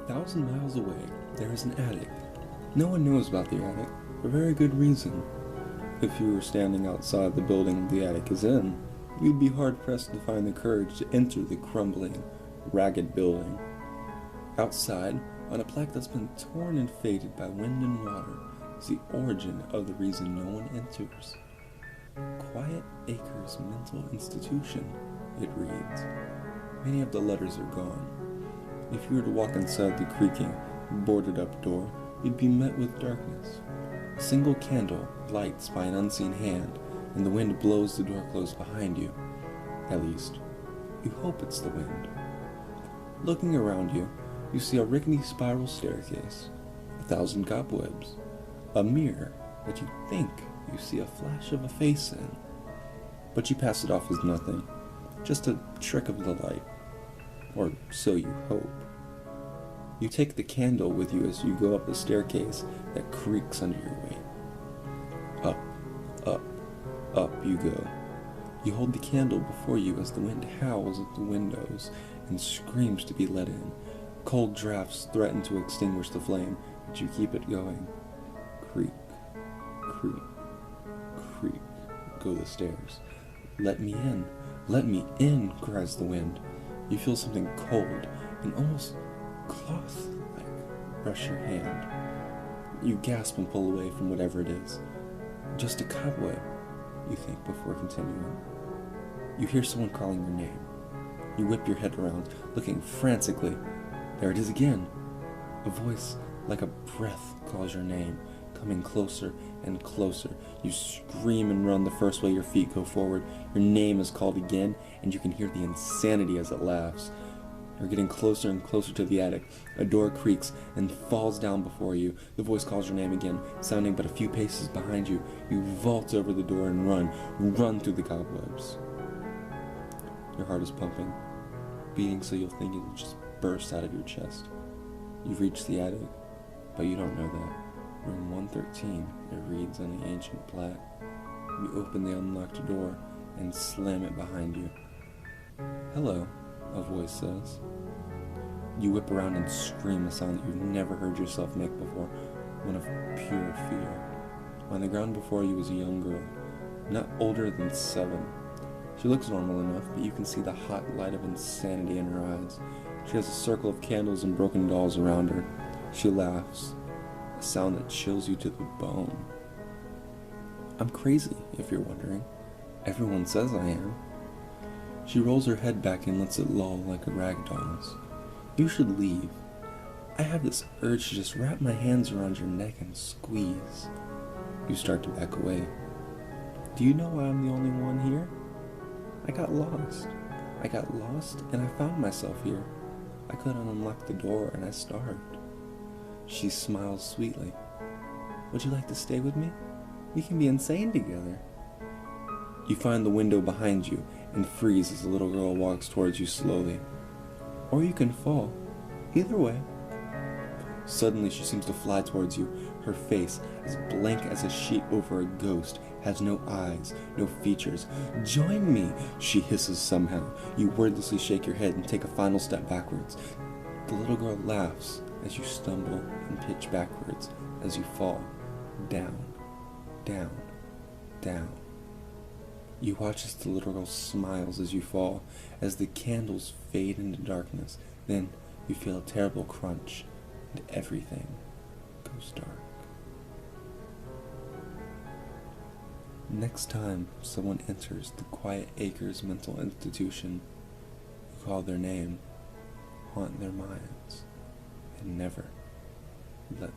1,000 miles away, there is an attic. No one knows about the attic, for very good reason. If you were standing outside the building the attic is in, you'd be hard-pressed to find the courage to enter the crumbling, ragged building. Outside, on a plaque that's been torn and faded by wind and water, is the origin of the reason no one enters. Quiet Acres Mental Institution, it reads. Many of the letters are gone. If you were to walk inside the creaking, boarded-up door, you'd be met with darkness. A single candle lights by an unseen hand, and the wind blows the door closed behind you. At least, you hope it's the wind. Looking around you, you see a rickety spiral staircase, 1,000 cobwebs, a mirror that you think you see a flash of a face in. But you pass it off as nothing, just a trick of the light. Or so you hope. You take the candle with you as you go up the staircase that creaks under your weight. Up, up, up you go. You hold the candle before you as the wind howls at the windows and screams to be let in. Cold drafts threaten to extinguish the flame, but you keep it going. Creak, creak, creak, go the stairs. Let me in, cries the wind. You feel something cold and almost cloth-like brush your hand. You gasp and pull away from whatever it is. Just a cobweb, you think before continuing. You hear someone calling your name. You whip your head around, looking frantically. There it is again. A voice like a breath calls your name, coming closer and closer. You scream and run the first way your feet go forward. Your name is called again, and you can hear the insanity as it laughs. You're getting closer and closer to the attic. A door creaks and falls down before you. The voice calls your name again, sounding but a few paces behind you. You vault over the door and run through the cobwebs. Your heart is pumping, beating so you'll think it'll just burst out of your chest. You've reached the attic, but you don't know that. Room 113, it reads on the ancient plaque. You open the unlocked door and slam it behind you. Hello, a voice says. You whip around and scream a sound that you've never heard yourself make before, one of pure fear. On the ground before you is a young girl, not older than 7. She looks normal enough, but you can see the hot light of insanity in her eyes. She has a circle of candles and broken dolls around her. She laughs, a sound that chills you to the bone. I'm crazy, if you're wondering. Everyone says I am. She rolls her head back and lets it loll like a rag doll's. You should leave. I have this urge to just wrap my hands around your neck and squeeze. You start to back away. Do you know why I'm the only one here? I got lost and I found myself here. I couldn't unlock the door and I starved. She smiles sweetly. Would you like to stay with me? We can be insane together. You find the window behind you and freeze as the little girl walks towards you slowly. Or you can fall. Either way. Suddenly she seems to fly towards you. Her face, as blank as a sheet over a ghost, has no eyes, no features. Join me, she hisses somehow. You wordlessly shake your head and take a final step backwards. The little girl laughs as you stumble and pitch backwards as you fall. Down, down, down. You watch as the little girl smiles as you fall, as the candles fade into darkness. Then you feel a terrible crunch, and everything goes dark. Next time someone enters the Quiet Acres Mental Institution, you call their name, haunt their minds, and never let